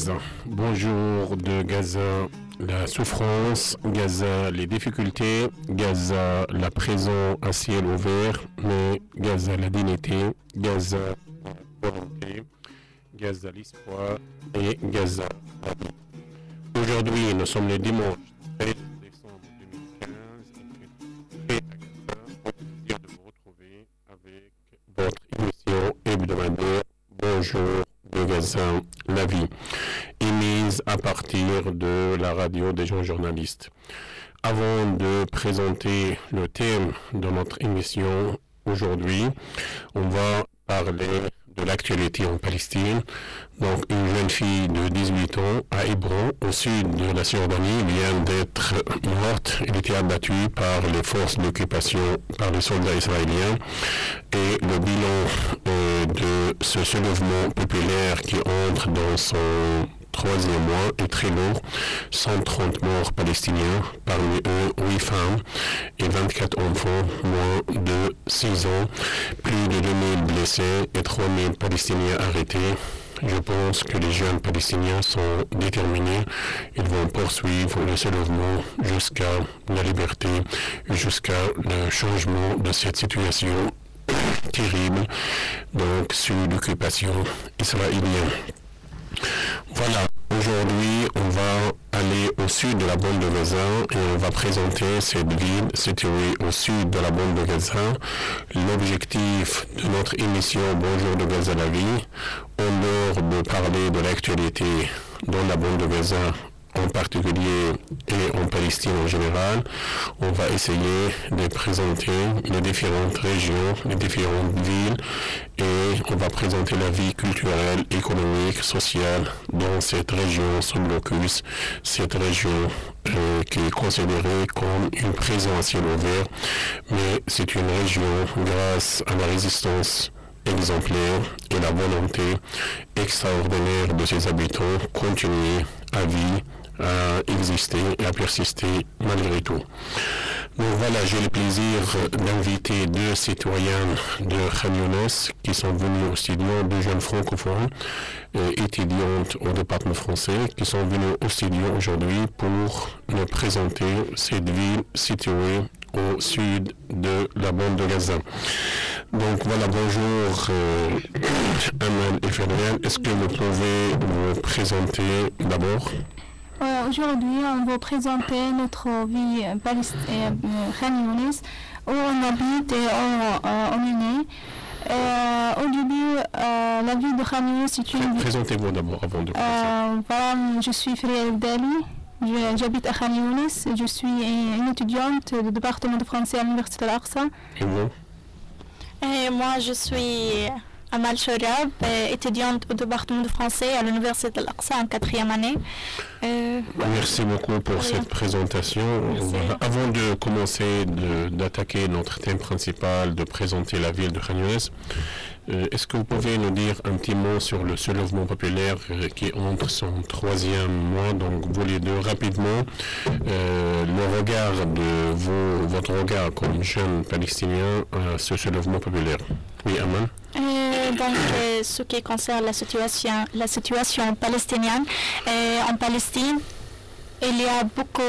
Gaza. Bonjour de Gaza, la souffrance, Gaza, les difficultés, Gaza, la prison à ciel ouvert, mais Gaza, la dignité, Gaza, la volonté, Gaza, l'espoir et Gaza, la vie. Aujourd'hui, nous sommes le dimanche 13 décembre 2015. Il fait très à Gaza. Au plaisir de vous retrouver avec votre émission hebdomadaire Bonjour de Gaza, la vie, émise à partir de la radio des jeunes journalistes. Avant de présenter le thème de notre émission aujourd'hui, on va parler de l'actualité en Palestine. Donc, une jeune fille de 18 ans à Hébron, au sud de la Cisjordanie, vient d'être morte. Elle était abattue par les forces d'occupation, par les soldats israéliens. Et le bilan de ce soulèvement populaire qui entre dans son troisième mois est très lourd. 130 morts palestiniens, parmi eux 8 femmes et 24 enfants moins de 6 ans, plus de 2000 blessés et 3000 Palestiniens arrêtés. Je pense que les jeunes Palestiniens sont déterminés. Ils vont poursuivre le soulèvement jusqu'à la liberté, jusqu'à le changement de cette situation terrible, donc sous l'occupation israélienne. Voilà, aujourd'hui on va aller au sud de la bande de Gaza et on va présenter cette ville située au sud de la bande de Gaza. L'objectif de notre émission Bonjour de Gaza la vie, en dehors de parler de l'actualité dans la bande de Gaza en particulier et en Palestine en général, on va essayer de présenter les différentes régions, les différentes villes et on va présenter la vie culturelle, économique, sociale dans cette région sous blocus, cette région qui est considérée comme une prison à ciel ouvert, mais c'est une région grâce à la résistance exemplaire et la volonté extraordinaire de ses habitants continuer à vivre, à exister et à persister malgré tout. Donc voilà, j'ai le plaisir d'inviter deux citoyens de Khan Younes qui sont venus au studio, deux jeunes francophones étudiantes au département français qui sont venus au studio aujourd'hui pour nous présenter cette ville située au sud de la bande de Gaza. Donc voilà, bonjour Amal et Ferdinand. Est-ce que vous pouvez vous présenter d'abord? Aujourd'hui, on va présenter notre vie Khan Younes, où on habite et on est né. Au début, la ville de Khan Younes est une... Présentez-vous d'abord avant de commencer. Voilà, je suis Frédéric Dali, j'habite à Khan Younes, je suis une étudiante du département de français à l'Université Al-Aqsa. Et vous? Et moi, je suis Amal Chorab, étudiante au département de français à l'Université Al-Aqsa en 4e année. Merci beaucoup pour cette présentation. Voilà. Avant de commencer d'attaquer notre thème principal, de présenter la ville de Khan Younes, est-ce que vous pouvez nous dire un petit mot sur le soulèvement populaire qui entre son troisième mois? Donc vous les deux rapidement, le regard de votre regard comme jeune palestinien à ce soulèvement populaire. Oui, Aman. Donc, ce qui concerne la situation palestinienne, en Palestine, il y a beaucoup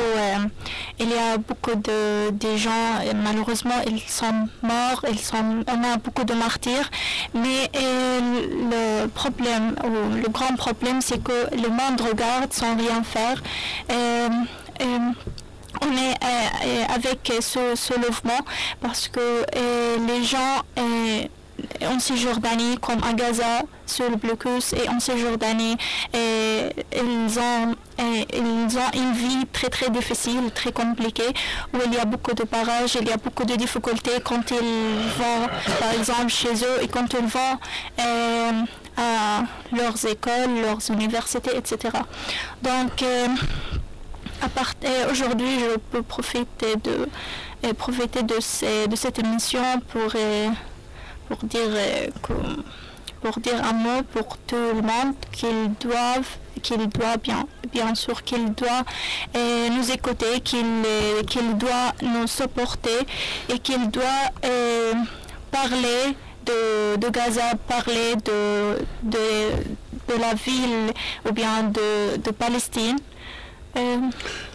de gens, malheureusement, ils sont morts, on a beaucoup de martyrs, mais le grand problème, c'est que le monde regarde sans rien faire. On est avec ce soulèvement parce que les gens en Cisjordanie comme à Gaza sur le blocus et en Cisjordanie ils ont une vie très très difficile, très compliquée, où il y a beaucoup de barrages, il y a beaucoup de difficultés quand ils vont par exemple chez eux et quand ils vont à leurs écoles, leurs universités, etc. Donc aujourd'hui je peux profiter de cette émission pour dire un mot pour tout le monde qu'il doit bien sûr qu'il doit nous écouter, qu'il doit nous supporter et qu'il doit parler de Gaza, parler de la ville ou bien de Palestine.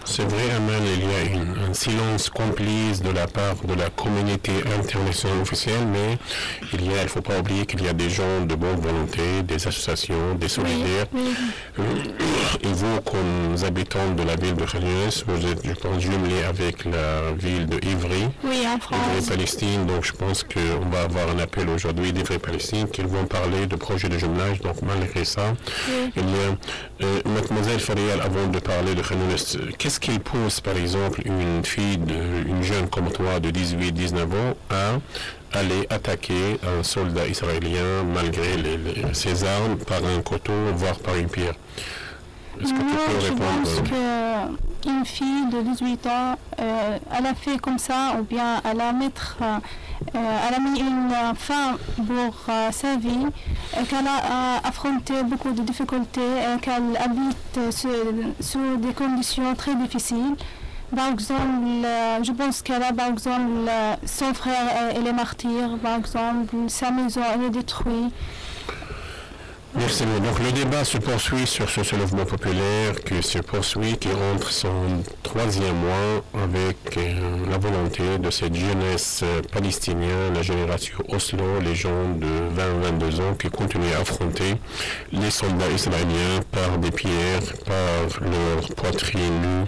C'est vrai, Amal, il y a un silence complice de la part de la communauté internationale officielle, mais il ne faut pas oublier qu'il y a des gens de bonne volonté, des associations, des solidaires. Et vous, comme habitants de la ville de Khan Younes, vous êtes, je pense, jumelés avec la ville de Ivry. Oui, en France. Ivry-Palestine, donc je pense qu'on va avoir un appel aujourd'hui d'Ivry-Palestine qui vont parler de projet de jumelage, donc malgré ça. Il y a, mademoiselle Farial, avant de parler de Khan Younes, qu'est-ce qu'il pousse, par exemple, une fille, une jeune comme toi de 18-19 ans à aller attaquer un soldat israélien malgré ses armes par un couteau, voire par une pierre? Est-ce que tu peux répondre? Je pense qu'une fille de 18 ans, elle a fait comme ça, ou bien elle a mis une fin pour sa vie, qu'elle a affronté beaucoup de difficultés, qu'elle habite sous des conditions très difficiles. Par exemple, je pense qu'elle a, par exemple, son frère, il est martyr, par exemple, sa maison, elle est détruite. Merci. Donc le débat se poursuit sur ce soulèvement populaire qui se poursuit, qui rentre son 3e mois avec la volonté de cette jeunesse palestinienne, la génération Oslo, les gens de 20-22 ans qui continuent à affronter les soldats israéliens par des pierres, par leur poitrine nue.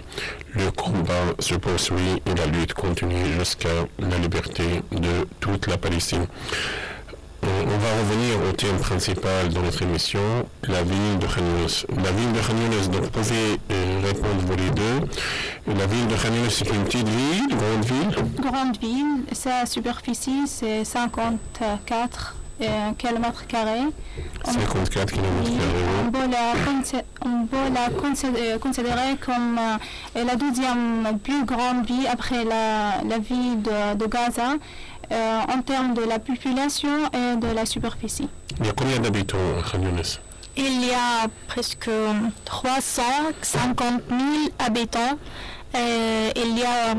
Le combat se poursuit et la lutte continue jusqu'à la liberté de toute la Palestine. On va revenir au thème principal de notre émission, la ville de Khan Younes. La ville de Khan Younes, donc vous pouvez répondre vous les deux. La ville de Khan Younes, c'est une petite ville, une grande ville? Grande ville, sa superficie c'est 54 km². 54 km². On peut la considérer comme la 12e plus grande ville après la ville de Gaza. En termes de la population et de la superficie. Il y a combien d'habitants à Khan Younes? Il y a presque 350 000 habitants. Il y a,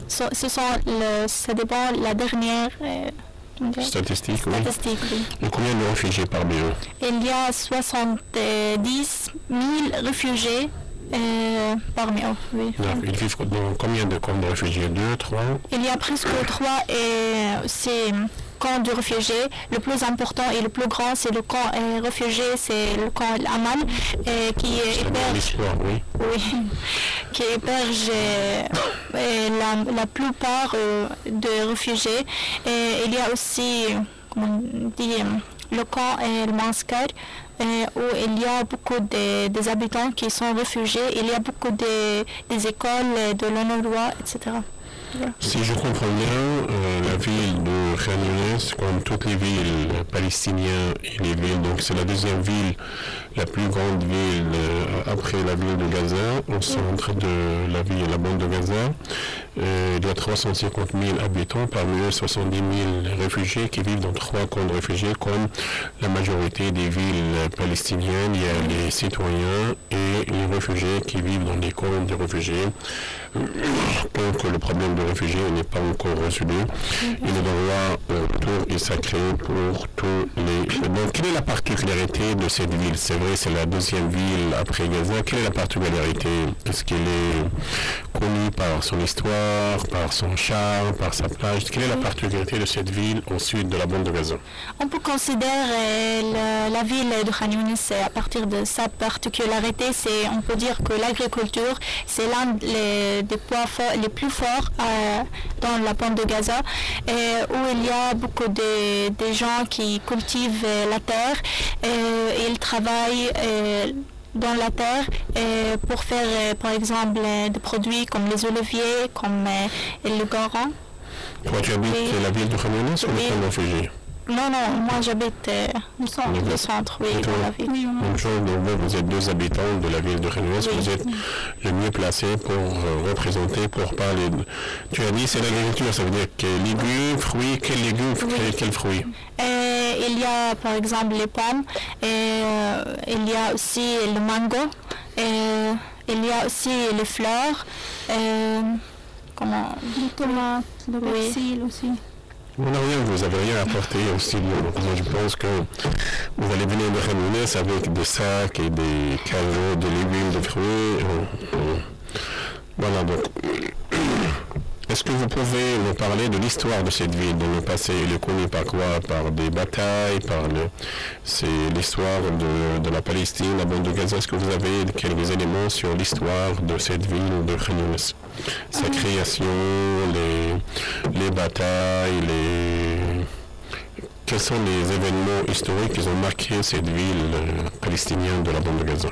ça dépend la dernière statistique, oui. Oui. Et combien de réfugiés parmi eux? Il y a 70 000 réfugiés. Parmi eux, oui. Ils vivent dans combien de camps de réfugiés? 2, 3? Il y a presque 3 ces camps de réfugiés. Le plus important et le plus grand, c'est le camp réfugié, c'est le camp Al-Amal, qui héberge, qui héberge la plupart des réfugiés. Et il y a aussi, comment on dit, le camp El-Manskar, où il y a beaucoup des habitants qui sont réfugiés, il y a beaucoup des écoles, de l'UNRWA, etc. Si je comprends bien, la ville de Khan Younes, comme toutes les villes palestiniennes et les villes, donc c'est la deuxième ville, la plus grande ville après la ville de Gaza, au centre de la ville, la bande de Gaza. Il y a 350 000 habitants, parmi eux 70 000 réfugiés qui vivent dans 3 camps de réfugiés, comme la majorité des villes palestiniennes. Il y a les citoyens et les réfugiés qui vivent dans des camps de réfugiés. Donc le problème des réfugiés n'est pas encore résolu. Et le droit autour est sacré pour tous les... Donc quelle est la particularité de cette ville? C'est vrai, c'est la deuxième ville après Gaza. Quelle est la particularité? Est-ce qu'elle est connue par son histoire, par son charme, par sa plage? Quelle est la particularité de cette ville au sud de la bande de Gaza? On peut considérer la ville de Khan Younes à partir de sa particularité. On peut dire que l'agriculture, c'est l'un des points les plus forts dans la bande de Gaza, où il y a beaucoup de gens qui cultivent la terre. Ils travaillent dans la terre pour faire, par exemple, des produits comme les oliviers, comme le garan. Toi, tu habites la ville de Khan Younes ou le camp de réfugiés? Non, moi j'habite au centre, oui, dans la ville. Oui, même chose, donc vous êtes 2 habitants de la ville de Khan Younes, vous êtes le mieux placé pour représenter, pour parler. Tu as dit c'est l'agriculture, ça veut dire que légumes, fruits, quels légumes, quels fruits? Il y a par exemple les pommes, il y a aussi le mango, il y a aussi les fleurs, les tomates, le persil aussi. On n'a rien, vous n'avez rien apporté aussi. Donc moi je pense que vous allez venir de Khan Younes avec des sacs et des cajots, de légumes, de fruits. Voilà donc. Est-ce que vous pouvez nous parler de l'histoire de cette ville, de le passé? Elle est connue par quoi? Par des batailles, c'est l'histoire de la Palestine, la bande de Gaza. Est-ce que vous avez quelques éléments sur l'histoire de cette ville de Khan Younes? Sa création, les batailles, quels sont les événements historiques qui ont marqué cette ville palestinienne de la bande de Gaza?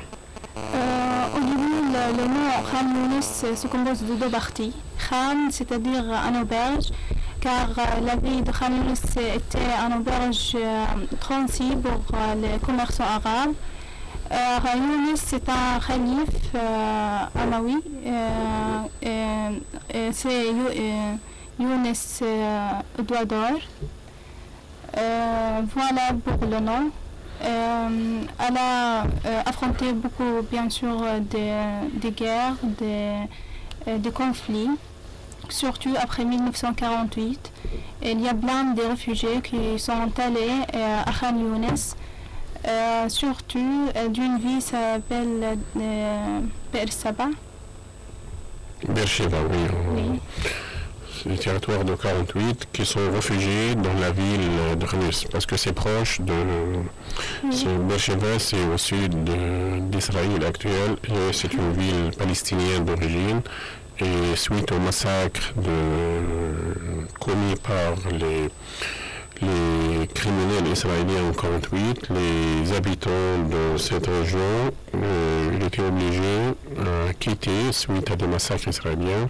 Au début, le nom Khan Younes se compose de deux parties. Khan, c'est-à-dire un auberge, car la ville de Khan Younes était un auberge transi pour les commerçants arabes. Younes, c'est un calife amawi. C'est Younes doigt d'or. Voilà pour le nom. Elle a affronté beaucoup, bien sûr, des guerres, des conflits, surtout après 1948. Il y a plein de réfugiés qui sont allés à Khan Younes, surtout d'une ville qui s'appelle Beersheba. Beersheba, oui. Les territoires de 48 qui sont réfugiés dans la ville de Khan Younes parce que c'est proche de Beersheba, c'est au sud d'Israël actuel et c'est une ville palestinienne d'origine et suite au massacre commis par les criminels israéliens en 48, les habitants de cette région étaient obligés à quitter suite à des massacres israéliens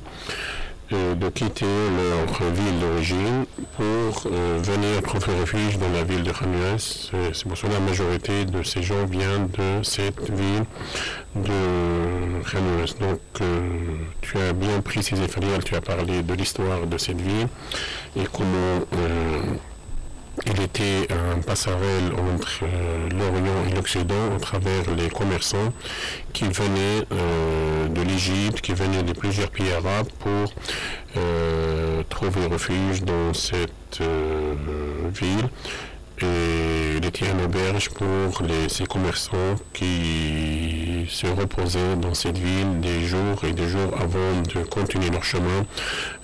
de quitter leur ville d'origine pour venir trouver refuge dans la ville de Khan Younes. C'est pour cela que la majorité de ces gens viennent de cette ville de Khan Younes. Donc tu as bien précisé, Farial, tu as parlé de l'histoire de cette ville et comment il était un passerelle entre l'Orient et l'Occident à travers les commerçants qui venaient de l'Égypte, qui venaient de plusieurs pays arabes pour trouver refuge dans cette ville. Et il était une auberge pour ces commerçants qui se reposaient dans cette ville des jours et des jours avant de continuer leur chemin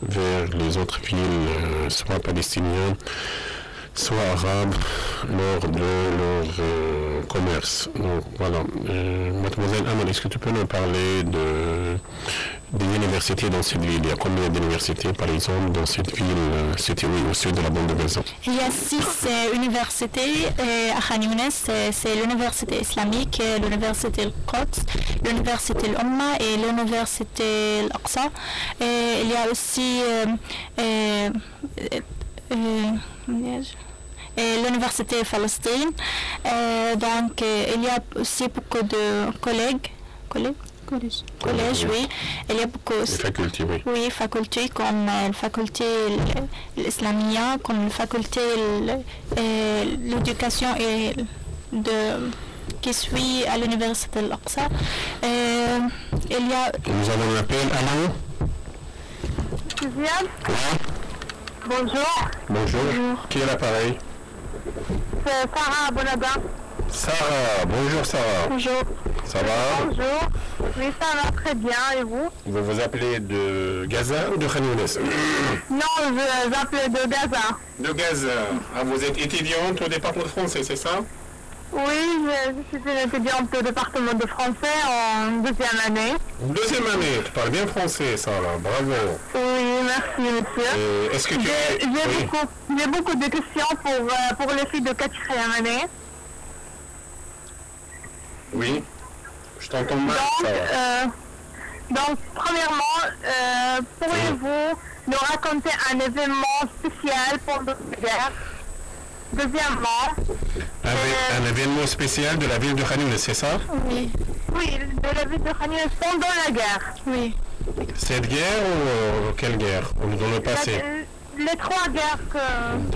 vers les autres villes, soit palestiniennes, soit arabes, lors de leur commerce. Donc voilà. Mademoiselle Amal, est-ce que tu peux nous parler des universités dans cette ville? Il y a combien d'universités, par exemple, dans cette ville, c'était au sud de la bande de Gaza? Il y a 6 universités à Khan Younes. C'est l'université islamique, l'université Al-Quds, l'université Al-Umma et l'université Al-Aqsa. Il y a aussi l'université Palestine. Donc il y a aussi beaucoup de collèges, oui. Il y a beaucoup de facultés, oui. Oui, facultés comme la faculté l'islamia, comme la faculté l'éducation et qui suit à l'université de l'Aqsa. Il y a... Nous avons un appel. Allô? Bonjour. Bonjour. Qui est l'appareil? C'est Sarah Bonabin. Sarah, bonjour Sarah. Bonjour. Ça va? Bonjour. Oui, ça va très bien, et vous? Vous vous appelez de Gaza ou de Khan Younes? Non, je m'appelle de Gaza. De Gaza. Ah, vous êtes étudiante au département de français, c'est ça? Oui, je suis une étudiante au département de français en deuxième année. Deuxième année, tu parles bien français, Sarah, bravo. Oui, merci monsieur. Est-ce que tu... J'ai beaucoup de questions pour les filles de quatrième année. Oui, je t'entends mal, donc, premièrement, pourriez-vous nous raconter un événement spécial pendant la guerre? Deuxièmement... un événement spécial de la ville de Khan Younes, c'est ça? Oui. Oui, de la ville de Khan Younes pendant la guerre. Oui. Cette guerre ou quelle guerre? Dans le passé? Les 3 guerres que...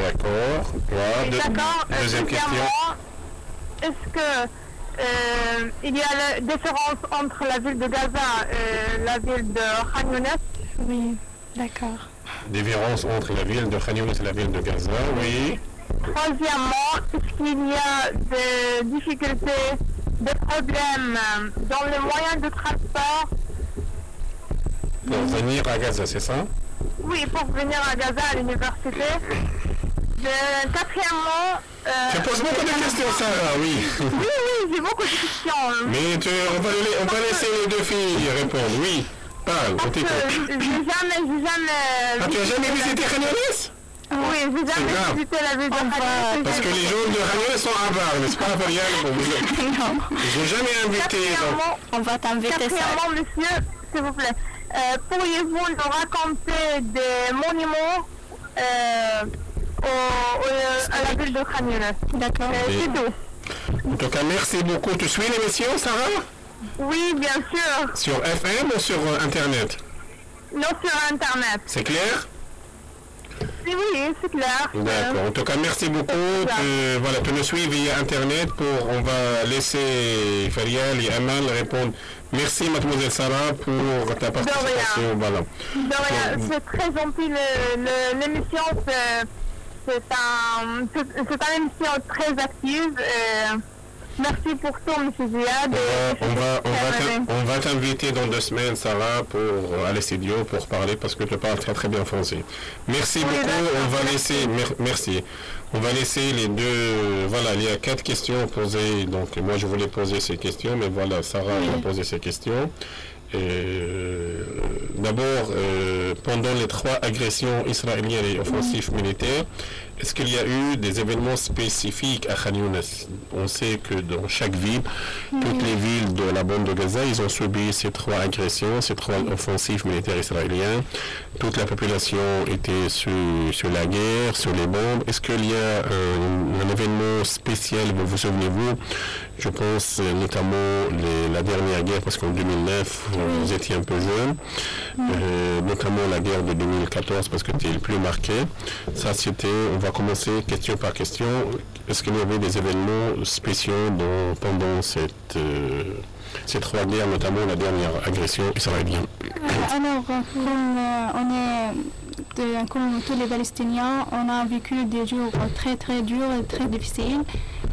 D'accord. Voilà. D'accord. Deuxième question. Est-ce que il y a la différence entre la ville de Gaza et la ville de Khan Younes? Oui. D'accord. Différence entre la ville de Khan Younis et la ville de Gaza, oui. Troisièmement, est-ce qu'il y a des difficultés, des problèmes dans les moyens de transport? Pour venir à Gaza, c'est ça? Oui, pour venir à Gaza à l'université. Quatrièmement... Tu poses beaucoup de questions, Sarah, oui. Oui, j'ai beaucoup de questions. Mais on va laisser les deux filles répondre, oui. Parle, on t'écoute. J'ai jamais... Ah, tu n'as jamais visité Khan Younis? Oui, j'ai jamais visité la ville de Khan Younis. Parce que les gens de Khan Younis sont avares, n'est-ce pas, Farial? Non. Ils n'ont jamais invité. On va t'inviter ça. Quatrièmement, monsieur, s'il vous plaît, pourriez-vous nous raconter des monuments à la ville de Khan Younis? D'accord. C'est tout. En tout cas, merci beaucoup. Tu suis l'émission, Sarah? Oui, bien sûr. Sur FM ou sur Internet? Non, sur Internet. C'est clair? Oui, c'est clair. D'accord. En tout cas, merci beaucoup. Tu nous suis via Internet. On va laisser Farial et Amal répondre. Merci, mademoiselle Sarah, pour ta participation. Voilà. De rien. C'est très gentil. L'émission, c'est une émission très active. Merci pour tout, M. Ziad. On va t'inviter dans 2 semaines, Sarah, à l'studio pour parler parce que tu parles très très bien français. Merci beaucoup. Merci. On va laisser les deux. Voilà, il y a 4 questions posées. Donc moi je voulais poser ces questions, mais voilà, Sarah va poser ces questions. D'abord, pendant les 3 agressions israéliennes et offensives militaires, est-ce qu'il y a eu des événements spécifiques à Khan Younis? On sait que dans chaque ville, toutes les villes de la bande de Gaza, ils ont subi ces 3 agressions, ces 3 offensives militaires israéliennes. Toute la population était sur la guerre, sur les bombes. Est-ce qu'il y a un événement spécial, vous souvenez-vous? Je pense notamment la dernière guerre, parce qu'en 2009, vous étiez un peu jeune, notamment la guerre de 2014, parce que c'était le plus marqué. Ça, on va commencer question par question. Est-ce qu'il y avait des événements spéciaux pendant ces 3 guerres, notamment la dernière agression israélienne? Alors, comme tous les Palestiniens, on a vécu des jours très très durs et très difficiles.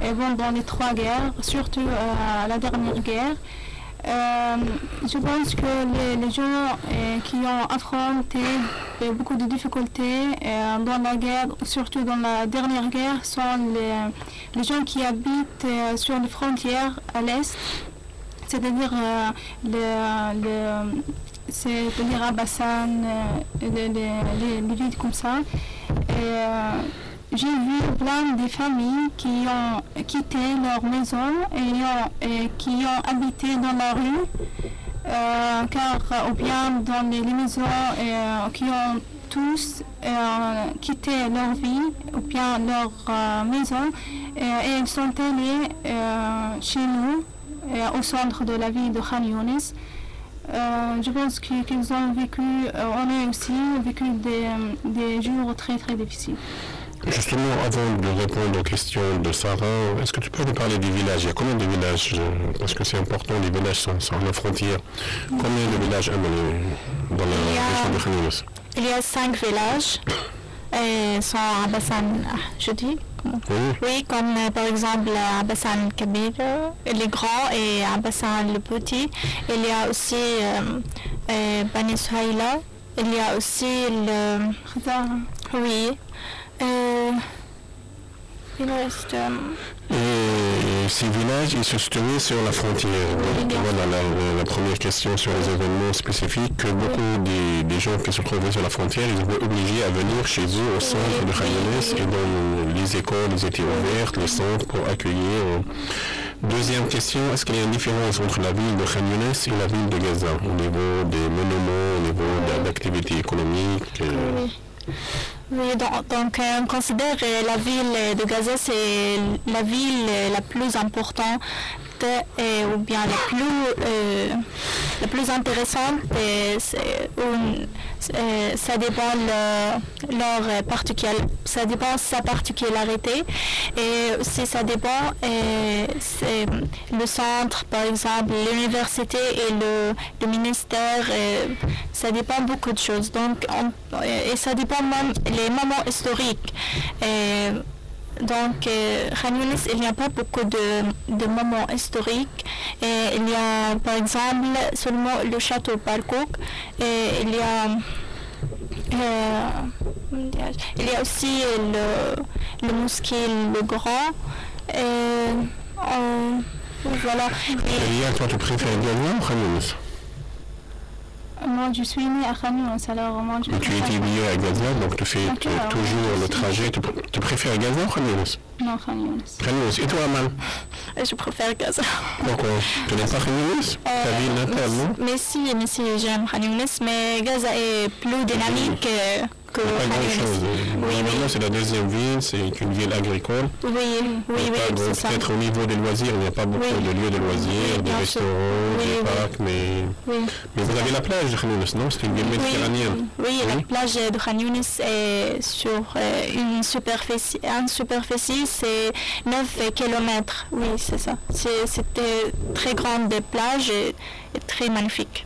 Et dans les 3 guerres, surtout la dernière guerre, je pense que les gens qui ont affronté beaucoup de difficultés dans la guerre, surtout dans la dernière guerre, sont les gens qui habitent sur les frontières à l'est, c'est-à-dire Abassan, les villes comme ça. J'ai vu plein de familles qui ont quitté leur maison et qui ont habité dans la rue, ou bien dans les maisons qui ont tous quitté leur vie ou bien leur maison et ils sont allés chez nous, au centre de la ville de Khan Younis. Je pense qu'ils ont vécu, on a aussi vécu des jours très très difficiles. Justement, avant de répondre aux questions de Sarah, est-ce que tu peux nous parler des villages? Il y a combien de villages? Parce que c'est important, les villages sont à la frontière. Combien de villages dans la région de Khan Younis? Il y a 5 villages. Sont à Abassan, je dis. Oui, comme par exemple Abassan Kabir, les grands, et Abassan le petit. Il y a aussi Bani Souhaïla. Il y a aussi le... Oui. Il reste... Et ces villages, ils se situaient sur la frontière. Donc, voilà la première question sur les événements spécifiques, que beaucoup des gens qui se trouvaient sur la frontière, ils étaient obligés à venir chez eux au centre de Khan Younis, et dans les écoles, ils étaient ouvertes, les centres pour accueillir. Deuxième question, est-ce qu'il y a une différence entre la ville de Khan Younis et la ville de Gaza, au niveau des monuments, au niveau de l'activité économique? Oui, donc on considère la ville de Gaza, c'est la ville la plus importante ou bien la plus la plus intéressante, ça dépend ça dépend sa particularité, et aussi ça dépend c'est le centre, par exemple l'université et le ministère, ça dépend beaucoup de choses, donc et ça dépend même les moments historiques. Donc, Khan Younis, il n'y a pas beaucoup de moments historiques. Et il y a, par exemple, seulement le château Parkouk. Et il y a aussi le mosquée Le Grand. Voilà. Toi, tu préfères Gaza ou Khan Younis? Moi, je suis née à Khan Younis, alors moi je... Tu es étudiée à Gaza, donc tu fais toujours le trajet. Tu préfères Gaza ou Khan Younis? Non, Khan Younis. Khan Younis. Et toi, Amal? Je préfère Gaza. Pourquoi? Tu n'es pas Khan Younis? Ta ville natale, non? Mais si, j'aime Khan Younis, mais Gaza est plus dynamique que pas grand chose. Normalement, c'est la deuxième ville, c'est une ville agricole. Oui, c'est ça. Peut-être au niveau des loisirs, il n'y a pas beaucoup de lieux de loisirs, des restaurants, des parcs, mais vous avez la plage de Khan Younis, non? C'est une ville méditerranéenne. Oui, la plage de Khan Younis est sur une superficie, c'est 9 km. Oui, c'est ça. C'était très grande plage et très magnifique.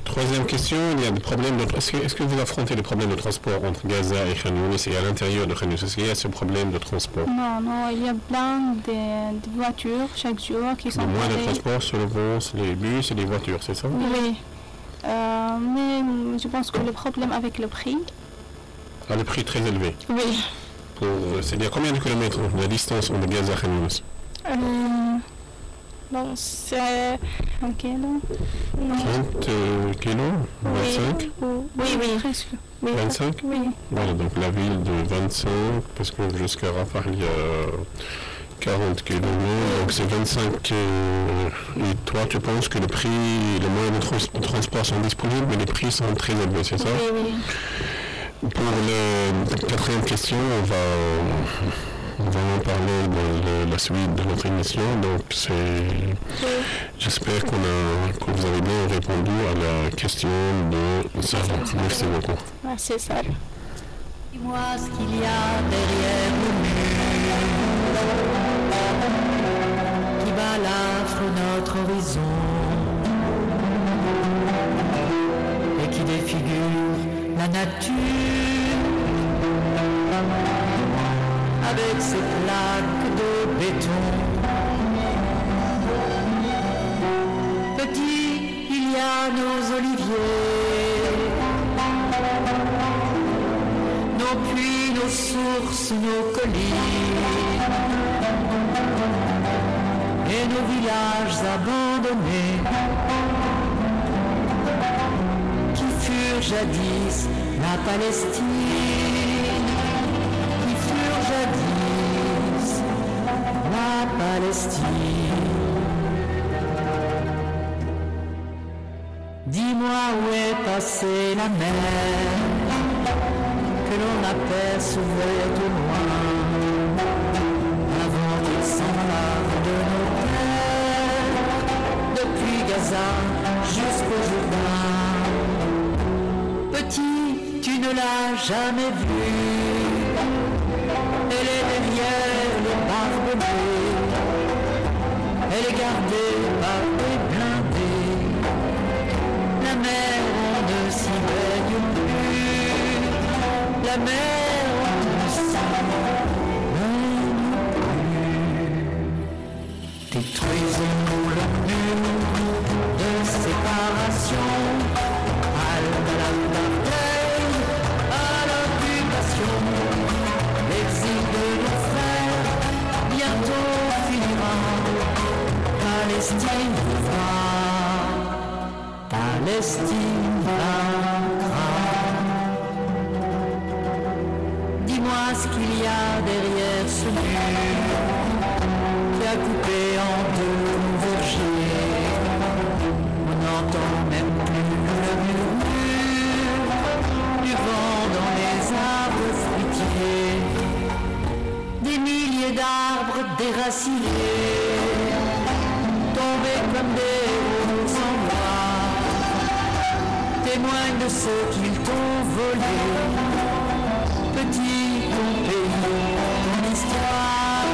Troisième question, il y a des problèmes de... Est-ce que vous affrontez les problèmes de transport entre Gaza et Khan Younis et à l'intérieur de Khan Younis? Est-ce qu'il y a ce problème de transport? Non, il y a plein de voitures chaque jour qui sont... Le moyen de transport, sur le bus, les bus et les voitures, c'est ça? Oui. Mais je pense que le problème avec le prix... Ah, le prix très élevé. Oui. C'est-à-dire combien de kilomètres la distance entre Gaza et Khan Younis? Non, c'est... Ok, non. 30 kilos? 25? Oui, presque. 25? Oui. Voilà, donc la ville de 25, parce que jusqu'à Rafah, il y a 40 km, donc c'est 25. Et toi, tu penses que les moyens de transport sont disponibles, mais les prix sont très élevés, c'est ça? Oui. Pour la quatrième question, on va en parler dans la suite de notre émission. Donc, j'espère que vous avez bien répondu à la question de Sarah. Merci beaucoup. Merci, Sarah. Dis-moi ce qu'il y a derrière le mur qui balafre notre horizon et qui défigure la nature avec ses plaques de béton. Petit, il y a nos oliviers, nos puits, nos sources, nos collines et nos villages abandonnés qui furent jadis la Palestine. Palestine. Dis-moi où est passée la mer que l'on apercevait au loin avant qu'il s'en lave de nos terres depuis Gaza jusqu'au Jourdain. Petit, tu ne l'as jamais vue, elle est derrière les barbelés. Elle est gardée par des blindés. La mer, on ne s'y baigne plus. La mer, on ne s'y baigne plus. Détruisons le mur de séparation. Halte à l'apartheid, à l'occupation. L'exil de nos frères bientôt finira. Palestine vaincra, Palestine vaincra. Dis-moi ce qu'il y a derrière ce mur qui a coupé en deux nos vergers. On n'entend même plus le murmure du vent dans les arbres fruitiers. Des milliers d'arbres déracinés tombés comme des héros sans voix. de ceux qu'ils t'ont volé. Petit ton pays, ton histoire,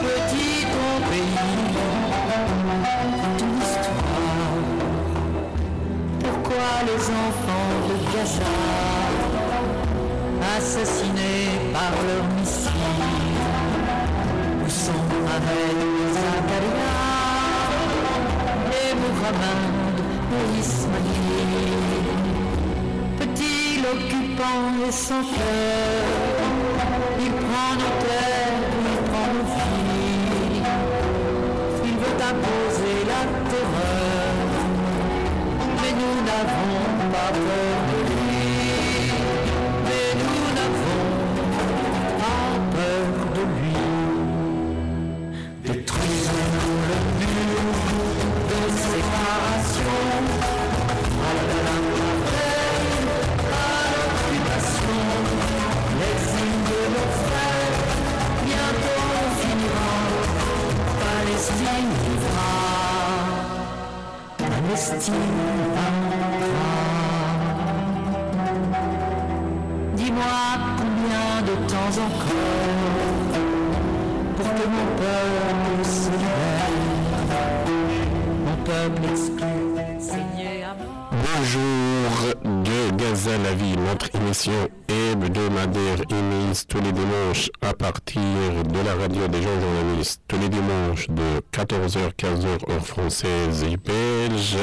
petit ton pays, ton histoire. Pourquoi les enfants de Gaza, assassinés par leur missile, où sont Ahmed Zakaria et Mohamed et Ismaïl? Petit l'occupant et son cœur, il prend nos terres, il prend nos filles, il veut imposer la terreur, mais nous n'avons pas peur de lui, mais nous n'avons pas peur de lui. Détruisons le mur de séparation, à l'apartheid, à l'occupation, l'exil de nos frères, bientôt on finira, Palestine vivra, Palestine vivra. Dis-moi combien de temps encore pour que mon peuple se libère, mon peuple exclu, saigné à mort. Bonjour de Gaza la vie, notre émission hebdomadaire émise tous les dimanches à partir de la radio des gens journalistes, tous les dimanches de 14h, 15h heure française et belge,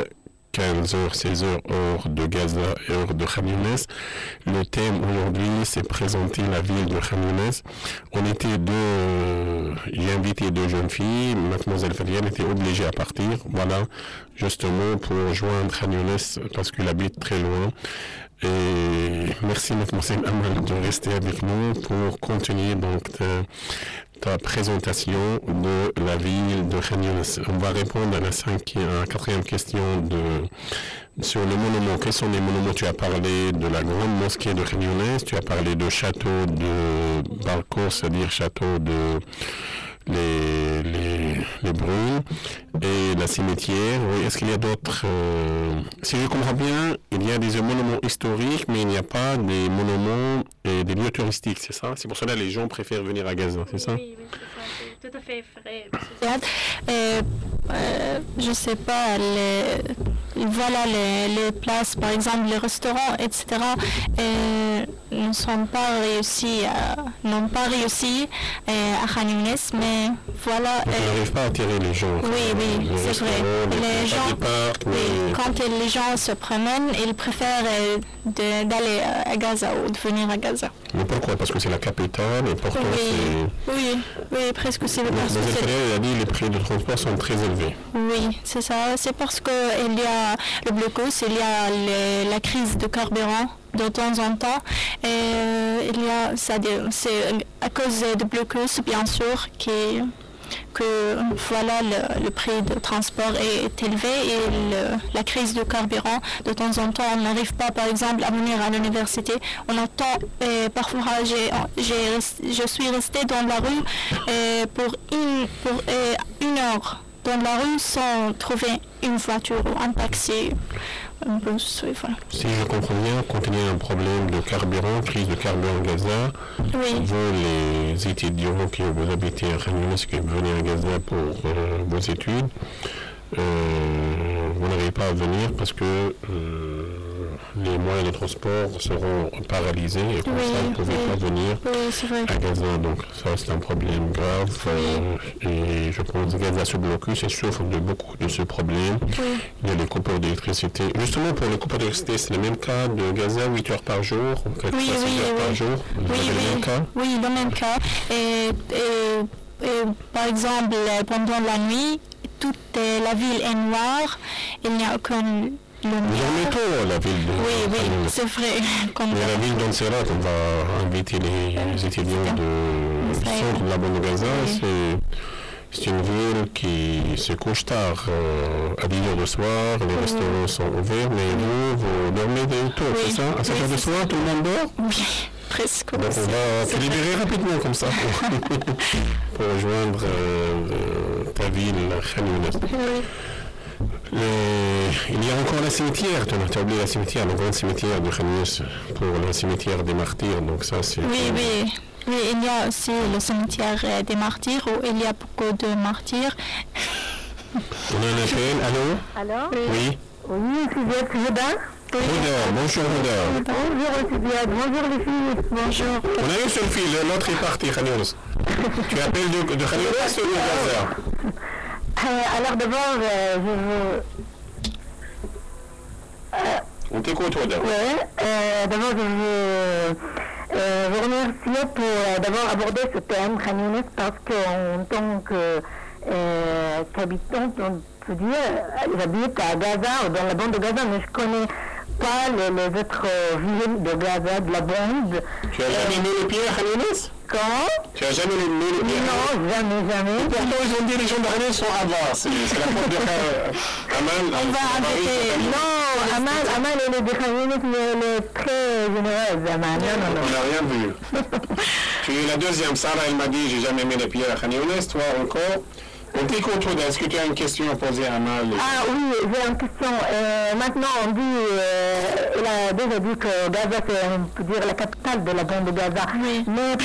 15h, 16h heure de Gaza et heure de Khan Younes. Le thème aujourd'hui, c'est présenter la ville de Khan Younes. J'ai invité deux jeunes filles. Mademoiselle Faliane était obligée à partir, voilà, justement pour joindre Khan Younes parce qu'il habite très loin. Et merci Mademoiselle Amal de rester avec nous pour continuer donc ta présentation de la ville de Khan Younes. On va répondre à la quatrième question sur les monuments. Quels sont les monuments? Tu as parlé de la grande mosquée de Khan Younes, tu as parlé de château de Barco, c'est-à-dire château de les Brunes et la cimetière. Oui, est-ce qu'il y a d'autres si je comprends bien, il y a des monuments historiques, mais il n'y a pas des monuments et des lieux touristiques, c'est ça? C'est pour cela que les gens préfèrent venir à Gaza, c'est ça? Oui, c'est ça, c'est tout à fait vrai. Je sais pas, voilà les places, par exemple les restaurants, etc. N'ont pas réussi à Khan Younes, mais voilà. On n'arrive pas à attirer les gens. Oui, c'est vrai. Les gens, quand les gens se promènent, ils préfèrent d'aller à Gaza ou de venir à Gaza. Mais pourquoi? Parce que c'est la capitale et pourtant c'est... Oui, presque c'est le parce que a dit les prix de transport sont très élevés. Oui, c'est ça. C'est parce qu'il y a le blocus, il y a la crise de carburant de temps en temps. Et c'est à cause du blocus, bien sûr, que voilà, le prix de transport est élevé et la crise de carburant, de temps en temps, on n'arrive pas, par exemple, à venir à l'université. On attend, parfois, je suis restée dans la rue pour une heure dans la rue sans trouver une voiture ou un taxi. Un bus, oui, voilà. Si je comprends bien, quand il y a un problème de carburant, crise de carburant à Gaza, vous, les étudiants qui vous habitez à Khan Younes, qui venez à Gaza pour vos études, vous n'arrivez pas à venir parce que les moyens de transport seront paralysés et comme ça, vous ne pouvez pas venir à Gaza. Donc ça, c'est un problème grave. Et je pense que Gaza se blocus et souffre de beaucoup de ce problème. Il y a des coupures d'électricité. Justement, pour les coupures d'électricité, c'est le même cas de Gaza, 8 heures par jour, 6 heures par jour. Oui, le même cas. Et par exemple, pendant la nuit, toute la ville est noire. Il n'y a aucune lumière. La ville de... Oui, c'est vrai. Mais la ville d'Anserat, on va inviter les étudiants du centre de la bande de Gaza. C'est une ville qui se couche tard, à 10 heures de soir, les restaurants sont ouverts, mais vous dormez tôt, c'est ça? À 7 heures de soir, tout le monde dort? Oui, presque. Donc on va te libérer rapidement comme ça pour rejoindre ta ville, Khan Younes. il y a encore le cimetière, tu as oublié le cimetière, le grand cimetière de Khan Younis pour le cimetière des martyrs, donc ça c'est... Oui, il y a aussi le cimetière des martyrs où il y a beaucoup de martyrs. On a un appel, allô? Alors? Oui. Oui, Sylviette Houda. Houda, bonjour Houda. Bonjour Sylviette, bonjour les filles. Bonjour. On a eu sur le fil, l'autre est parti, Khan Younis. Tu appelles de Khan Younis ou de Gaza? Alors d'abord, je veux... On t'écoute Houda. D'abord, je veux vous remercier pour d'abord aborder ce thème, Khan Younis, parce qu'en tant qu'habitant, on peut dire, j'habite à Gaza, ou dans la bande de Gaza, mais je connais pas les autres villes de Gaza, de la bande. Tu as jamais mis les pieds à Khan Younis? Comment? Tu as jamais mis les pieds? Non, jamais. Pourtant, ils ont dit les gens de Khan Younis sont avars. C'est la faute de Amal. On va inviter... Non, Amal, elle est de Khan Younis, mais elle est très généreuse, Amal. Non. On n'a rien vu. Tu es la deuxième. Sarah, elle m'a dit, j'ai jamais mis les pieds à Khan Younis. Toi encore. On t'écoute, Houda. Est-ce que tu as une question à poser à Amal? Ah oui, j'ai une question. Maintenant, on dit, elle a déjà dit que Gaza, c'est, on peut dire, la capitale de la bande de Gaza. Oui. Mais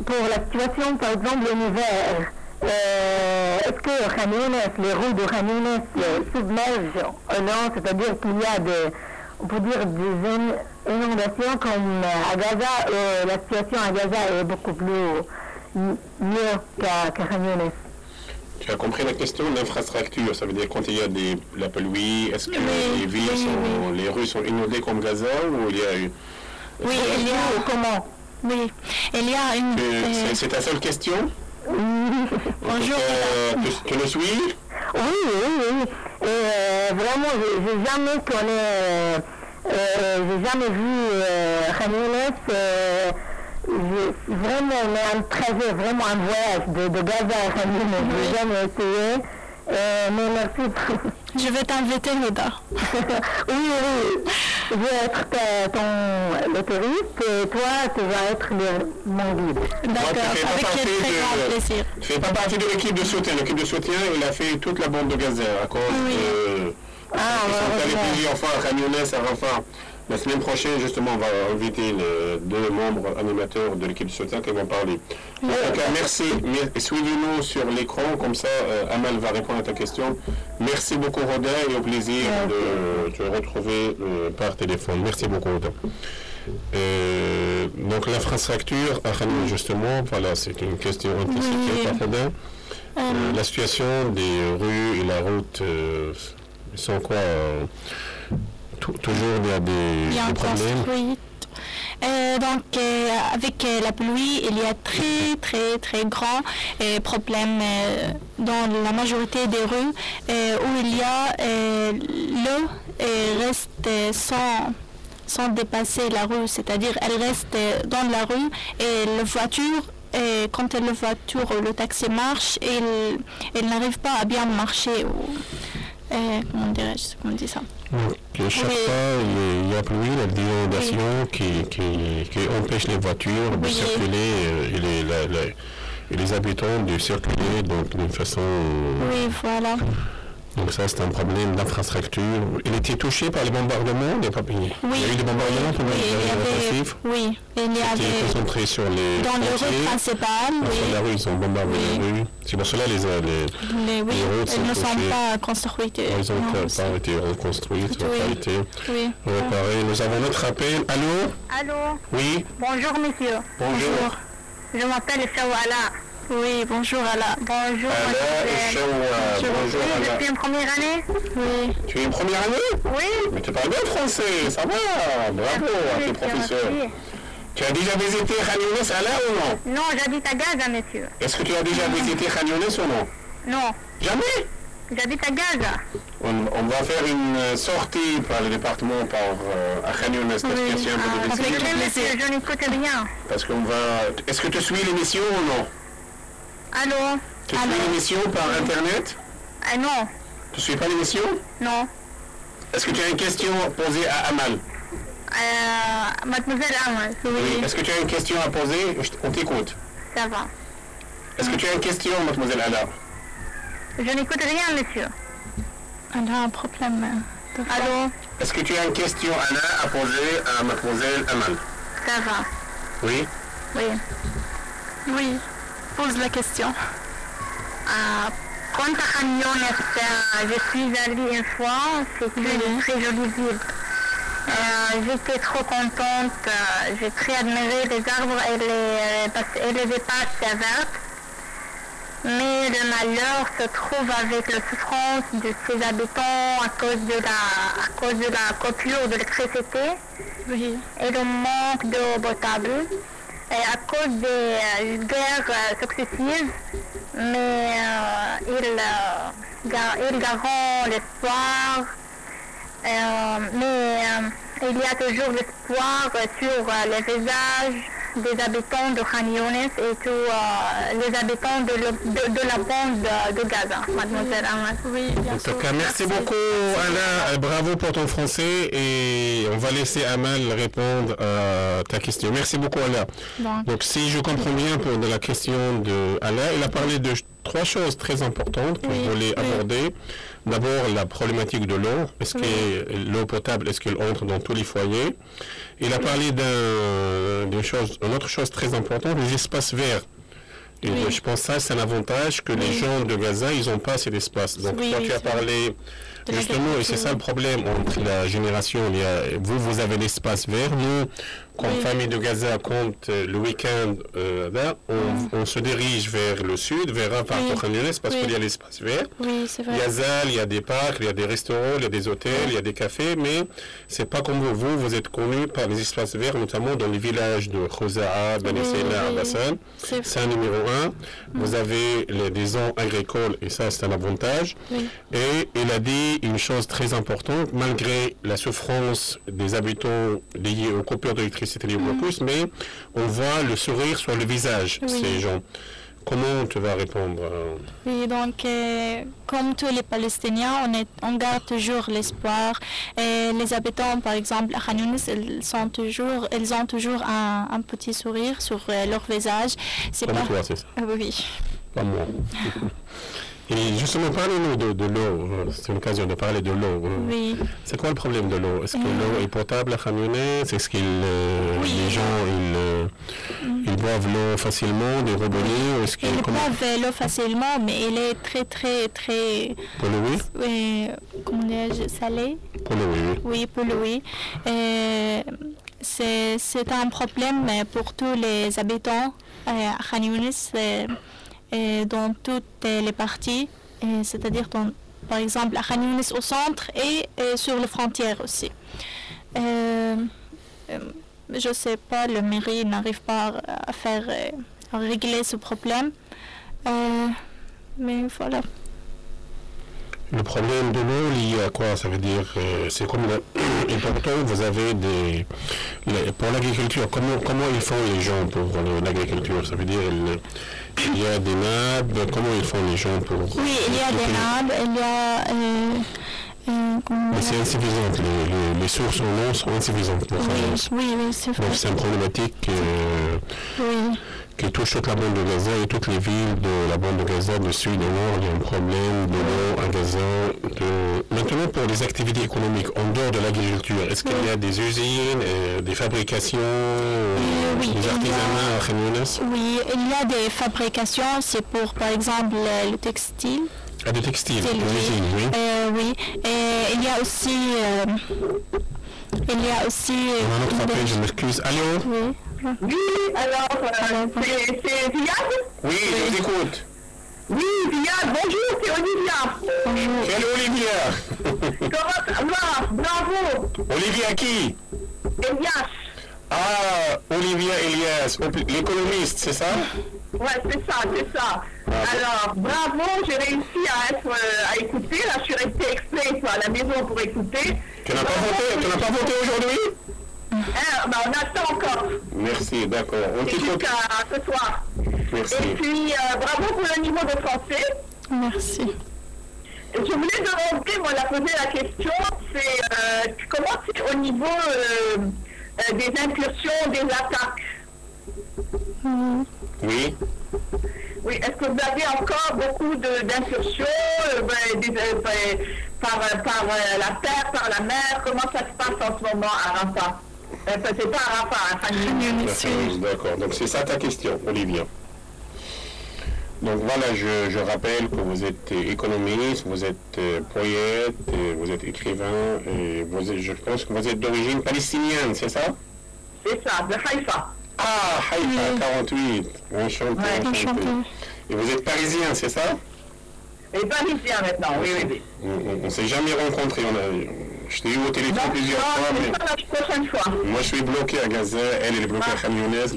pour la situation, par exemple, l'hiver, est-ce que Khan Younis, les rues de Khan Younis submergent ou non? C'est-à-dire qu'il y a on peut dire des inondations comme à Gaza, la situation à Gaza est beaucoup plus mieux qu'à Khan Younis. Tu as compris la question de l'infrastructure, ça veut dire quand il y a la pluie, est-ce que les villes les rues sont inondées comme Gaza ou il y a eu... Oui, il y a... Comment? Oui, il y a une... C'est ta seule question? Bonjour. Tu le suis? Oui. Vraiment, j'ai jamais vu Khan Younis. Vraiment, un trajet, vraiment un voyage de Gaza à Khan Younis. J'ai jamais essayé. Mais merci. Je vais t'inviter, Houda. Oui. Je vais être le touriste et toi, tu vas être mon guide. D'accord, avec très grand plaisir. Tu ne fais pas partie de l'équipe de soutien. L'équipe de soutien, il a fait toute la bande de Gaza à cause de... Ils sont allés plusieurs fois à Khan Younis, à Rafah. La semaine prochaine, justement, on va inviter les deux membres animateurs de l'équipe de soutien qui vont parler. En tout cas, merci. Suivez-nous sur l'écran, comme ça, Amal va répondre à ta question. Merci beaucoup, Houda, et au plaisir de te retrouver par téléphone. Merci beaucoup, Houda. Donc, l'infrastructure à Khan Younis, justement, voilà, c'est une question anticipée par Houda. La situation des rues et la route sont quoi toujours il y a des problèmes. Donc avec la pluie, il y a très grand problème dans la majorité des rues où il y a l'eau reste sans dépasser la rue, c'est-à-dire elle reste dans la rue et la voiture. Et quand la voiture ou le taxi marche, il n'arrive pas à bien marcher. Comment on dit ça? Donc, chaque fois, il y a pluie, il y a des inondations qui empêchent les voitures de circuler et les habitants de circuler d'une façon... Oui, voilà. Donc ça, c'est un problème d'infrastructure. Il était touché par les bombardements des papiers. Oui. Il y a eu des bombardements pendant il y avait concentré sur les dans les rues principales. Sur la rue, ils ont bombardé les rues. C'est pour cela les routes elles ne sont pas construites. Ils n'ont pas été reconstruites, n'ont pas été réparées. Nous avons notre appel. Allô? Oui. Bonjour, monsieur. Bonjour. Je m'appelle Shawala. Oui, bonjour Ala. Bonjour, bonjour Ala. Tu es en première année? Oui. Tu es en première année? Oui. Mais tu parles bien français, ça va. Bravo à tes professeurs. Tu as déjà visité Khan Younis, Ala, ou non? Non, j'habite à Gaza, monsieur. Est-ce que tu as déjà visité Khan Younis ou non? Non. Jamais? J'habite à Gaza. On va faire une sortie par le département à Khan Younis. Est-ce que tu as un peu de visite? Monsieur, je n'écoute rien. Parce qu'on va... Est-ce que tu suis l'émission ou non? Allô? Tu suis l'émission par Internet? Non. Tu ne suis pas l'émission? Non. Est-ce que tu as une question à poser à Amal? Mademoiselle Amal, oui. Est-ce que tu as une question à poser? On t'écoute. Ça va. Est-ce que tu as une question, mademoiselle Ala? Je n'écoute rien, monsieur. Elle a un problème de voix. Allô? Est-ce que tu as une question, Anna, à poser à mademoiselle Amal? Ça va. Oui. Oui. Oui. Pose la question. Quant à Canyones, je suis allée une fois, c'est une très jolie ville. J'étais trop contente, j'ai très admiré les arbres et les épaisses vertes. Mais le malheur se trouve avec la souffrance de ses habitants à cause de la coupure d'électricité et le manque d'eau potable et à cause des guerres successives. Mais ils garderont l'espoir. Mais il y a toujours l'espoir sur les visages des habitants de Khan Younis et tous les habitants de la bande de Gaza, mademoiselle Amal. Oui, bien sûr. En tout cas, merci beaucoup, Anna. Bravo pour ton français et on va laisser Amal répondre à ta question. Merci beaucoup, Anna. Donc, si je comprends bien pour de la question de Anna, il a parlé de 3 choses très importantes que je voulais aborder. D'abord, la problématique de l'eau. Est-ce que l'eau potable, est-ce qu'elle entre dans tous les foyers? Il a parlé d'une autre chose très importante, les espaces verts. Et je pense que ça, c'est un avantage que les gens de Gaza, ils n'ont pas cet espace. Donc, toi, tu as parlé justement, et c'est ça le problème entre la génération. Vous avez l'espace vert. Nous, comme famille de Gaza, quand le week-end, on se dirige vers le sud, vers un parc de Khan Younis, parce qu'il y a l'espace vert. Oui, c'est vrai. Gaza, il y a des parcs, il y a des restaurants, il y a des hôtels, il y a des cafés, mais c'est pas comme vous êtes connus par les espaces verts, notamment dans les villages de Khouza'a, Ben Sena, Abassan. C'est un numéro 1. Vous avez des zones agricoles, et ça, c'est un avantage. Et il a dit une chose très importante, malgré la souffrance des habitants liés aux coupures d'électricité des blocus, mais on voit le sourire sur le visage de ces gens. Comment tu vas répondre? Oui, donc, comme tous les Palestiniens, on garde toujours l'espoir. Et les habitants, par exemple, à Khan Younis, ils ont toujours un petit sourire sur leur visage. Comme toi, c'est ça? Oui. Pas moi. Et justement, parlez-nous de l'eau. C'est une occasion de parler de l'eau. Oui. C'est quoi le problème de l'eau? Est-ce que l'eau est potable à Khan Younis? Est-ce que les gens ils boivent l'eau facilement des robinets? Ils boivent l'eau facilement, mais elle est très, très, très... Polluée? Comment dirais-je? Salée? Polluée. Oui, polluée. C'est un problème pour tous les habitants à Khan Younis. Dans toutes les parties, c'est-à-dire par exemple à Khan Younis au centre et sur les frontières aussi. Je ne sais pas, le mairie n'arrive pas à régler ce problème, mais voilà. Le problème de l'eau lié à quoi? Ça veut dire, c'est comme important, vous avez pour l'agriculture, comment ils font les gens pour l'agriculture? Ça veut dire, il y a des nappes, comment ils font les gens pour... Oui, il y a des nappes, il y a... mais c'est insuffisant, les sources en eau sont insuffisantes pour faire. Oui, c'est vrai. Donc c'est une problématique qui touche toute la bande de Gaza et toutes les villes de la bande de Gaza, de sud et nord. Il y a un problème de l'eau à Gaza. Maintenant, pour les activités économiques, en dehors de l'agriculture, est-ce qu'il y a des usines, des fabrications, des artisanats à Khan Younis? Oui, il y a des fabrications, c'est pour, par exemple, le textile. Ah, du textile, des usines, oui. Oui, et il y a aussi... On a un autre appel, je m'excuse. Allô? Oui. Oui, alors, c'est Ziad? Oui, je vous écoute. Oui, Ziad, bonjour, c'est Olivia. Quelle Olivia? Comment ça va? Bravo. Olivia qui? Elias. Ah, Olivia Elias, l'économiste, c'est ça? Ouais, c'est ça. Alors, bravo, j'ai réussi à écouter. Là, je suis restée exprès à la maison pour écouter. Tu n'as pas voté aujourd'hui? On attend encore. Merci, d'accord. Jusqu'à ce soir. Merci. Et puis, bravo pour le niveau de français. Merci. Je voulais demander, la poser la question, c'est comment c'est au niveau des incursions, des attaques? Oui. Oui, est-ce que vous avez encore beaucoup d'incursions par la terre, par la mer? Comment ça se passe en ce moment à Rafah? C'est pas à Rafah, à Khan Younis. D'accord, donc c'est ça ta question, Olivia. Donc voilà, je rappelle que vous êtes économiste, vous êtes poète, vous êtes écrivain, et je pense que vous êtes d'origine palestinienne, c'est ça? C'est ça, de Haïfa. Ah, Haïfa, 48. Enchanté, enchanté. Et vous êtes parisien, c'est ça? Et parisien maintenant, oui. On ne s'est jamais rencontrés. Je t'ai eu au téléphone plusieurs fois. Mais pas la prochaine fois. Moi, je suis bloqué à Gaza, elle est bloquée à Khan Younis.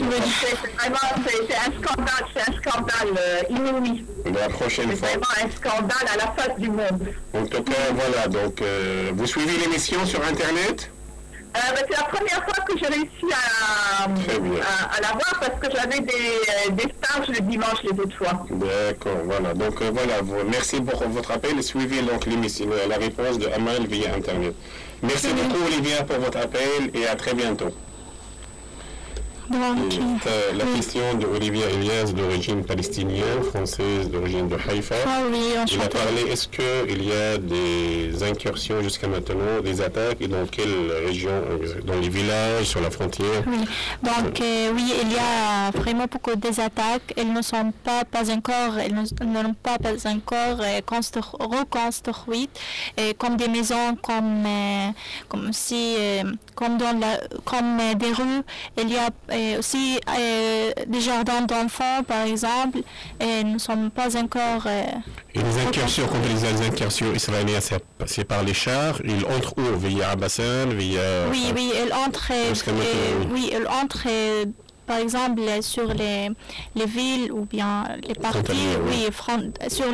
C'est un scandale inouï. La prochaine fois. C'est vraiment un scandale à la face du monde. En tout cas, voilà. Donc, vous suivez l'émission sur Internet? C'est la première fois que j'ai réussi à la voir parce que j'avais des stages le dimanche les autres fois. D'accord, voilà. Donc voilà, merci pour votre appel et suivez donc l'émission, la réponse de Amal via Internet. Merci beaucoup Olivia pour votre appel et à très bientôt. La question de Olivia Elias, d'origine palestinienne, française, d'origine de Haïfa. Il a parlé, est-ce qu'il y a des incursions jusqu'à maintenant, des attaques, et dans quelle région, dans les villages, sur la frontière? Oui, donc oui, il y a vraiment beaucoup des attaques. Elles ne sont pas encore reconstruites, comme des maisons, comme des rues. Il y a aussi des jardins d'enfants, par exemple, et nous ne sommes pas encore... Et les incursions, quand les incursions israéliennes, c'est par les chars, ils entrent où? Via Abassan, via... Oui, ils entrent... ils entrent par exemple sur les villes ou bien les parties, sur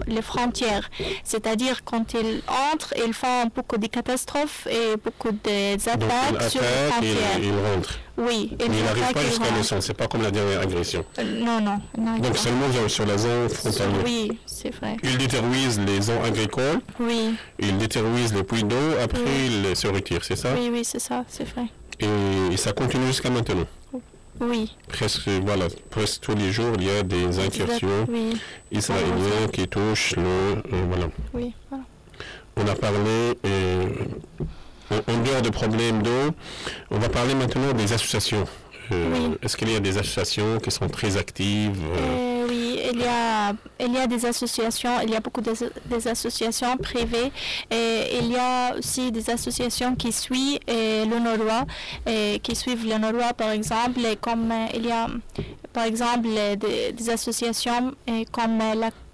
les frontières. C'est-à-dire quand ils entrent, ils font beaucoup de catastrophes et beaucoup d'attaques sur les frontières. Ils rentrent. Oui. Mais ils n'arrivent pas jusqu'à l'essence, c'est pas comme la dernière agression. Non. Donc seulement sur la zone frontalière. Oui, c'est vrai. Ils détruisent les zones agricoles. Oui. Ils détruisent les puits d'eau, après ils se retirent, c'est ça? Oui, c'est ça, c'est vrai. Et ça continue jusqu'à maintenant? Oui. Presque tous les jours, il y a des incursions israéliennes qui touchent voilà. Oui, voilà. On a parlé, en dehors de problèmes d'eau, on va parler maintenant des associations. Est-ce qu'il y a des associations qui sont très actives? Oui, il y a des associations, il y a beaucoup des associations privées et il y a aussi des associations qui suivent le Norois, par exemple, comme il y a par exemple des associations comme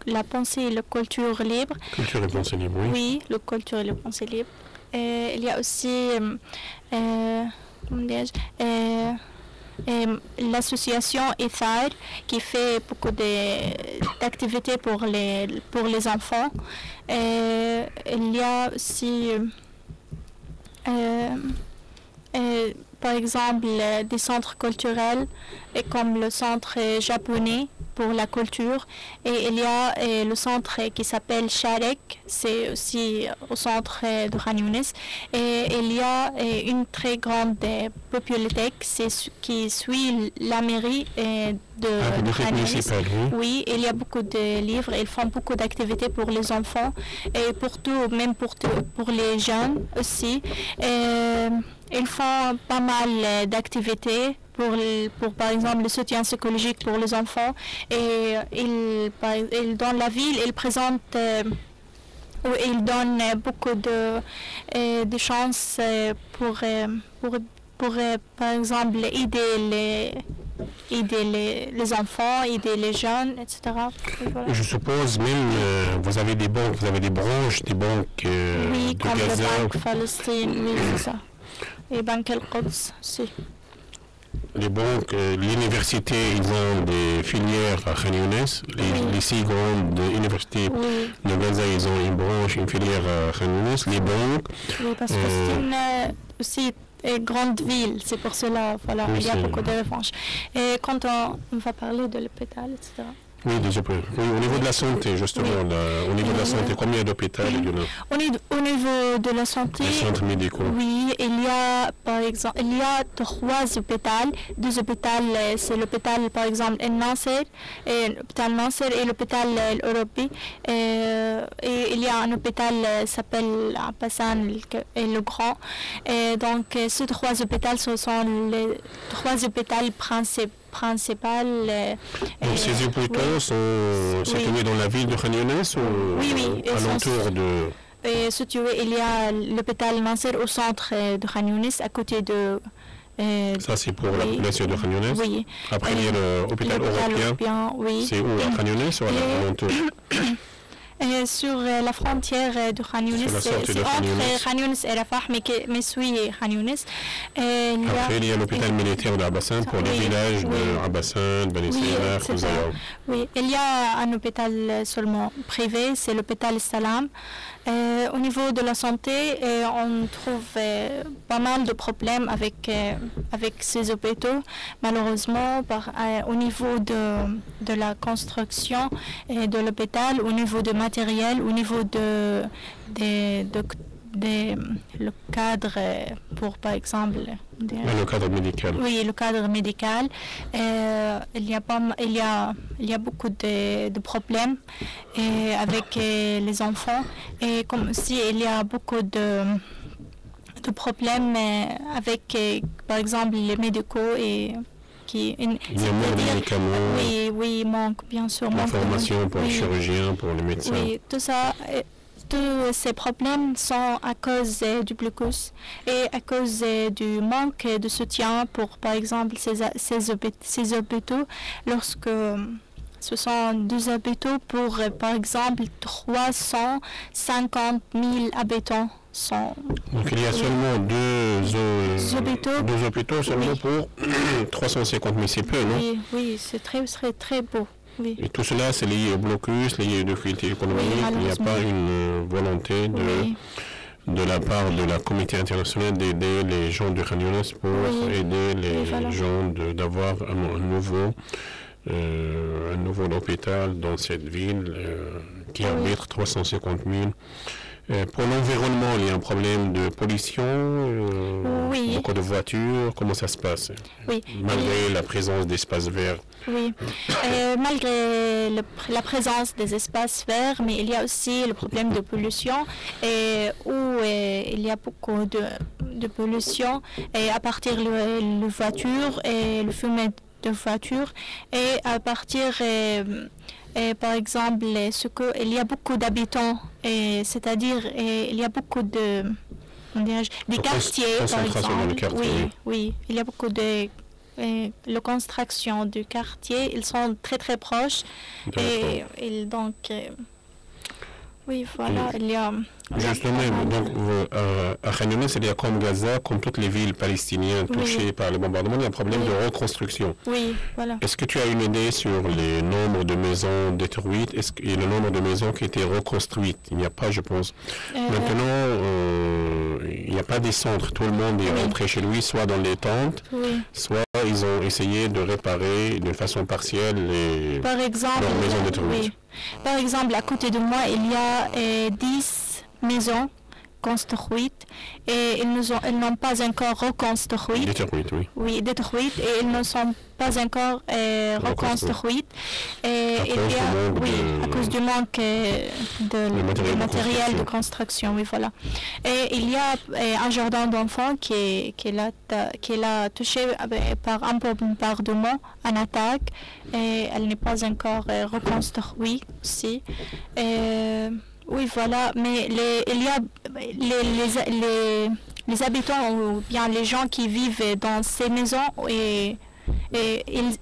la pensée et la culture libre. Culture et pensée libre, oui. Oui, la culture et la pensée libre. Et il y a aussi l'association Ethar qui fait beaucoup d'activités pour les enfants. Il y a aussi par exemple des centres culturels comme le centre japonais pour la culture et il y a le centre qui s'appelle Sharek, c'est aussi au centre de Khan Younis et il y a une très grande bibliothèque qui suit la mairie de Khan Younis. Oui, il y a beaucoup de livres, ils font beaucoup d'activités pour les enfants et pour tout, même pour les jeunes aussi. Ils font pas mal d'activités pour par exemple le soutien psychologique pour les enfants et dans la ville ils présentent ils donnent beaucoup de chances pour par exemple aider les enfants, aider les jeunes, etc. Voilà. Je suppose même vous avez des banques, vous avez des branches, des banques oui, de comme Gaza. la Banque Palestine, oui, c'est ça. Et Banque Al-Quds aussi. Les banques, l'université, ils ont des filières à Khan Younis. Les 6 grandes universités de Gaza, ils ont une branche, une filière à Khan Younis. Les banques. Oui, parce que c'est aussi une grande ville, c'est pour cela, voilà, il y a beaucoup de revanches. Et quand on va parler de l'hôpital, etc. Oui, oui, au niveau de la santé, justement, au niveau de la santé, combien d'hôpitaux il y en a? Au niveau de la santé, les centres médicaux. Oui, il y a par exemple, il y a 3 hôpitaux. 2 hôpitaux, c'est l'hôpital par exemple El-Nasser, l'hôpital Nasser et l'hôpital Européen. Et il y a un hôpital qui s'appelle Abbassan et le Grand. Et donc, ces 3 hôpitaux, ce sont les 3 hôpitaux principaux. Donc ces hôpitaux sont situés dans la ville de Khan Younes ou alentour de... Situé, il y a l'hôpital Nasser au centre de Khan Younes, à côté de... ça, c'est pour la population de Khan Younes. Oui. Après, il y a l'hôpital européen. Oui. C'est où, à Khan Younes ou à l'alentour? Sur la frontière de Khan Younes, c'est entre Khan Younes et Rafah, mais suit Khan Younes. Après, il y a l'hôpital militaire d'Abbassan pour les villages d'Abbassan, Bani Sayyar, Kouzaïa. Oui, il y a un hôpital seulement privé, c'est l'hôpital Salam. Au niveau de la santé, on trouve pas mal de problèmes avec ces hôpitaux. Malheureusement, au niveau de la construction de l'hôpital, au niveau de matériel, au niveau le cadre pour, par exemple... le cadre médical. Oui, le cadre médical. Il y a beaucoup de problèmes avec les enfants. Et comme aussi, il y a beaucoup de problèmes avec, par exemple, les médicaux et... il y a moins de médicaments. Oui, manque, bien sûr. La formation pour les chirurgiens, pour les médecins. Oui, tout ça... Tous ces problèmes sont à cause du blocus et à cause du manque de soutien pour, par exemple, ces hôpitaux. Lorsque ce sont 2 hôpitaux pour, par exemple, 350 000 habitants. Donc il y a seulement 2 hôpitaux seulement pour 350 000, c'est peu, non? Oui, c'est très beau. Oui. Et tout cela, c'est lié au blocus, lié aux difficultés économiques. Il n'y a pas une volonté de la part de la communauté internationale d'aider les gens de Khan Younes pour aider les gens d'avoir un nouveau hôpital dans cette ville qui abrite 350 000. Pour l'environnement, il y a un problème de pollution, beaucoup de voitures, comment ça se passe? Malgré la présence d'espaces verts. Oui, malgré la présence des espaces verts, mais il y a aussi le problème de pollution, où il y a beaucoup de pollution et à partir de voitures et le fumée de voitures et à partir... par exemple, il y a beaucoup d'habitants, c'est-à-dire il y a beaucoup des quartiers, par exemple. Oui, il y a beaucoup de la construction du quartier. Ils sont très très proches et donc oui, voilà, il y a... Justement, donc, à Khan Younes, il y a comme Gaza, comme toutes les villes palestiniennes touchées par le bombardement, il y a un problème de reconstruction. Oui, voilà. Est-ce que tu as une idée sur les nombres de maisons détruites et le nombre de maisons qui étaient reconstruites? Il n'y a pas, je pense. Maintenant, il n'y a pas des centres. Tout le monde est rentré chez lui, soit dans les tentes, soit ils ont essayé de réparer de façon partielle leurs maisons détruites. Par exemple, à côté de moi, il y a 10 maisons construites et elles n'ont pas encore reconstruites. Détruites, oui. Oui, détruites et elles ne sont pas encore reconstruites. Et à cause du manque de matériel de construction, oui, voilà. Et il y a un jardin d'enfants qui l'a touché par un bombardement, en attaque, et elle n'est pas encore reconstruite aussi. Oui, voilà, mais il y a les habitants ou bien les gens qui vivent dans ces maisons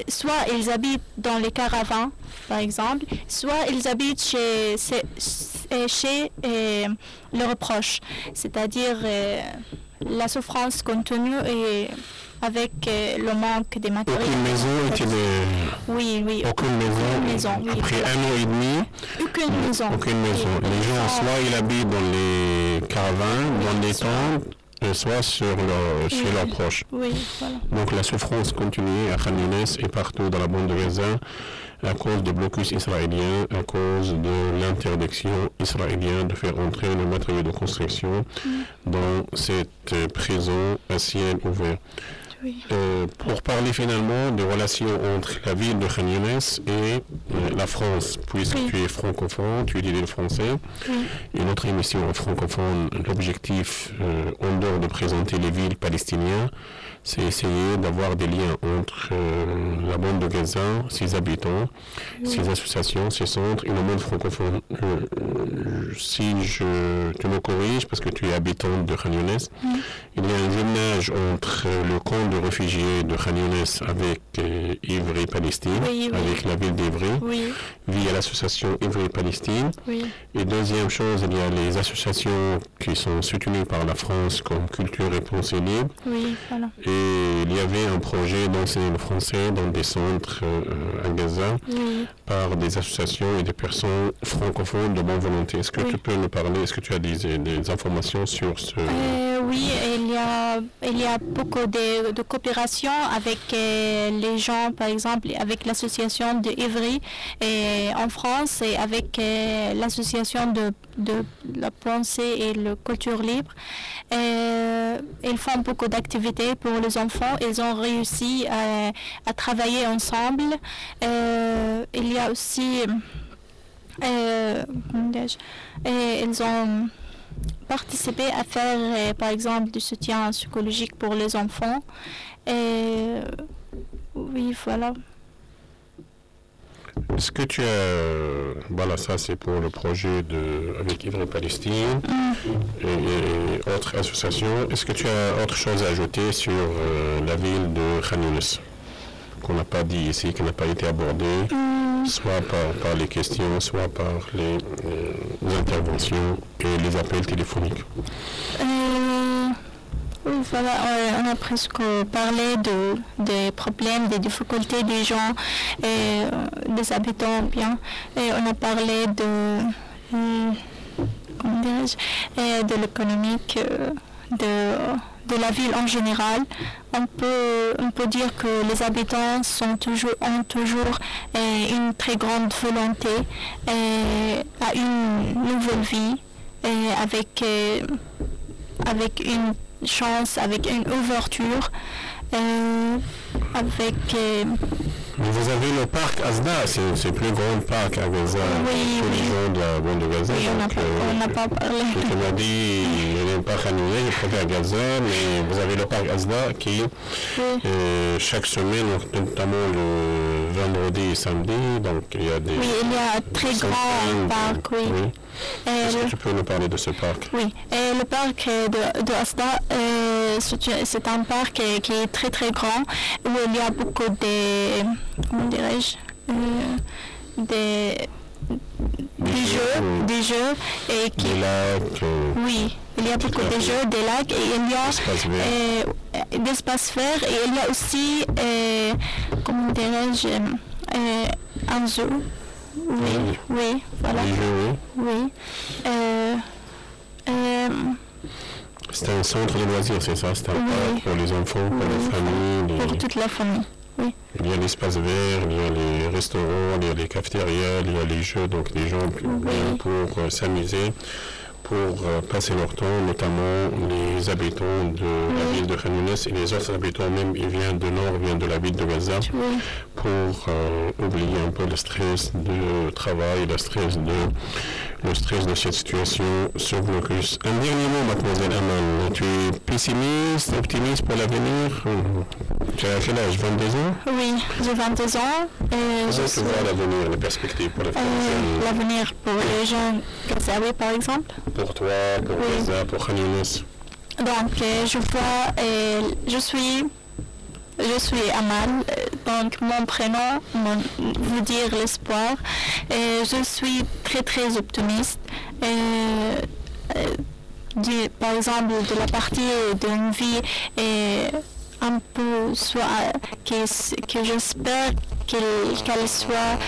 soit ils habitent dans les caravanes, par exemple, soit ils habitent chez leurs proches, c'est-à-dire la souffrance continue et avec le manque des matériaux. Aucune maison Aucune maison. Après 1 an et demi. Aucune maison. Les gens, soit ils habitent dans les caravanes, dans les tentes, soit chez leurs proches. Oui, voilà. Donc la souffrance continue à Khan Younes et partout dans la bande de Gaza. à cause du blocus israélien, à cause de l'interdiction israélienne de faire entrer le matériau de construction dans cette prison à ciel ouvert. Oui. Pour parler finalement des relations entre la ville de Khan Younes et la France, puisque tu es francophone, tu étudies le français, et notre émission francophone, l'objectif, en dehors de présenter les villes palestiniennes, c'est essayer d'avoir des liens entre la bande de Gaza, ses habitants, ses associations, ses centres et le monde francophone. Si tu me corriges, parce que tu es habitante de Khan Younes, il y a un jumelage entre le camp de réfugiés de Khan Younes avec Ivry-Palestine, avec la ville d'Ivry, via l'association Ivry-Palestine. Et deuxième chose, il y a les associations qui sont soutenues par la France comme Culture et Pensée Libre. Voilà. Et il y avait un projet d'enseigner le français dans des centres à Gaza par des associations et des personnes francophones de bonne volonté. Est-ce que tu peux nous parler, est-ce que tu as des informations sur ce... Oui, il y a beaucoup de coopération avec les gens, par exemple, avec l'association de Ivry en France et avec l'association de la pensée et la culture libre. Ils font beaucoup d'activités pour les enfants. Ils ont réussi à travailler ensemble. Il y a aussi... ils ont participé à faire, par exemple, du soutien psychologique pour les enfants. Oui, voilà. Est-ce que tu as... Voilà, ça c'est pour le projet avec Ivry-Palestine et autres associations. Est-ce que tu as autre chose à ajouter sur la ville de Khan Younes qu'on n'a pas dit ici, qui n'a pas été abordée, soit par les questions, soit par les interventions et les appels téléphoniques? Voilà, on a presque parlé des problèmes, des difficultés des gens, des habitants bien. Et on a parlé de l'économique, de la ville en général. On peut dire que les habitants ont toujours une très grande volonté à une nouvelle vie, avec une chance, avec une ouverture, avec... Mais vous avez le parc Asda, c'est le plus grand parc à Gaza, tous les gens de la bande de Gaza. Oui, on n'a pas parlé. Tu m'as dit, il y a un parc annulé, il faut à Gaza, mais vous avez le parc Asda qui, chaque semaine, notamment le vendredi et samedi, donc il y a des... Oui, il y a un très grand parc, oui. Est-ce que tu peux nous parler de ce parc? Oui, le parc de Asda, c'est un parc qui est très très grand, où il y a beaucoup de, comment dirais-je, des jeux et qui... Des lacs. Oui, il y a beaucoup de jeux, des lacs, et il y a d'espace vert, et il y a aussi, comment dirais-je, un zoo. Oui, voilà. Oui. C'est un centre de loisirs, c'est ça? C'est un parc pour les enfants, pour les familles? Pour toute la famille, oui. Il y a l'espace vert, il y a les restaurants, il y a les cafétérias, il y a les jeux, donc les gens viennent pour s'amuser, pour passer leur temps, notamment les habitants de la ville de Khan Younes et les autres habitants, même ils viennent du nord, viennent de la ville de Gaza, pour oublier un peu le stress de travail, le stress de cette situation, ce blocus. Un dernier mot, mademoiselle Amal, tu es pessimiste, optimiste pour l'avenir? Tu as quel âge, 22 ans? Oui, j'ai 22 ans. Comment tu vois l'avenir, les perspectives pour l'avenir? L'avenir pour les gens gazaouis, par exemple? Pour toi, pour Gaza, pour Khan Younes? Donc, je vois, je suis Amal, donc mon prénom veut dire l'espoir. Je suis très très optimiste. Par exemple, de la partie d'une vie un peu que j'espère qu'elle soit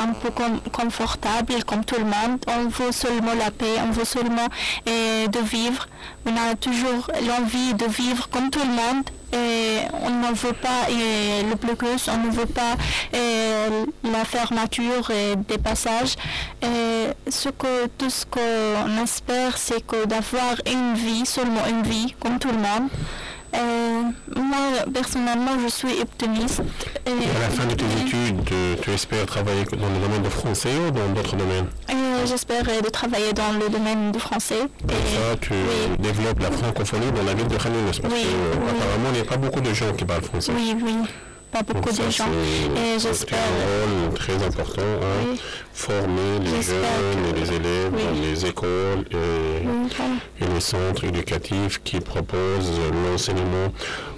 un peu confortable comme tout le monde. On veut seulement la paix, on veut seulement de vivre. On a toujours l'envie de vivre comme tout le monde. Et on ne veut pas le blocus, on ne veut pas la fermeture des passages. Tout ce qu'on espère, c'est que d'avoir une vie, seulement une vie, comme tout le monde. Moi, personnellement, je suis optimiste. À la fin de tes études, tu espères travailler dans le domaine du français ou dans d'autres domaines? J'espère de travailler dans le domaine du français. Comme ça, tu développes la francophonie dans la ville de Khan Younis, parce qu'apparemment, il n'y a pas beaucoup de gens qui parlent français. Oui, pas beaucoup de gens. Et j'espère. C'est un rôle très important, hein, former les jeunes et les élèves dans les écoles et les centres éducatifs qui proposent l'enseignement.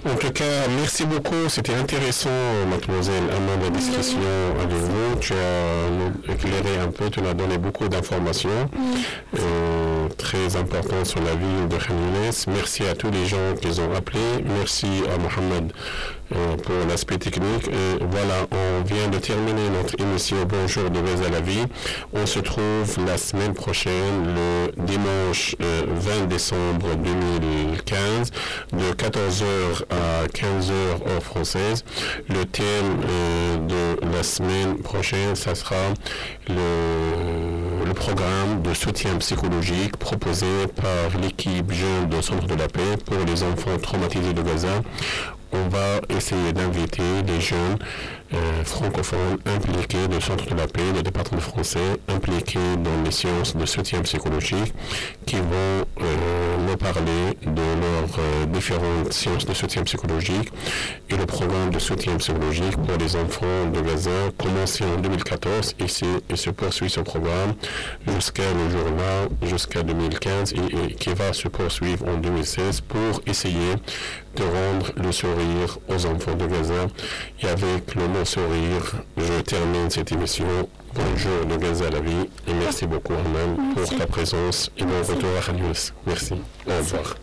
En tout cas, merci beaucoup. C'était intéressant, mademoiselle Amanda, la discussion avec vous. Tu as nous éclairé un peu, tu nous as donné beaucoup d'informations très importantes sur la ville de Khan Younis. Merci à tous les gens qui ont appelé. Merci à Mohamed pour l'aspect technique. Et voilà, on vient de terminer notre émission Bonjour de Gaza la vie. On se trouve la semaine prochaine, le dimanche 20 décembre 2015, de 14h à 15h heure française. Le thème de la semaine prochaine, ça sera le programme de soutien psychologique proposé par l'équipe jeune du Centre de la Paix pour les enfants traumatisés de Gaza. On va essayer d'inviter des jeunes francophones impliqués du Centre de la Paix, le département français, impliqués dans les séances de soutien psychologique, qui vont nous parler de leurs différentes séances de soutien psychologique et le programme de soutien psychologique pour les enfants de Gaza, commencé en 2014 ici et se poursuit ce programme jusqu'à le jour-là, jusqu'à 2015 et qui va se poursuivre en 2016 pour essayer de rendre le sourire aux enfants de Gaza. Et avec le mot sourire, je termine cette émission. Bonjour de Gaza la vie et merci beaucoup Armand pour ta présence et bon retour à Khan Younis. Merci. Au revoir.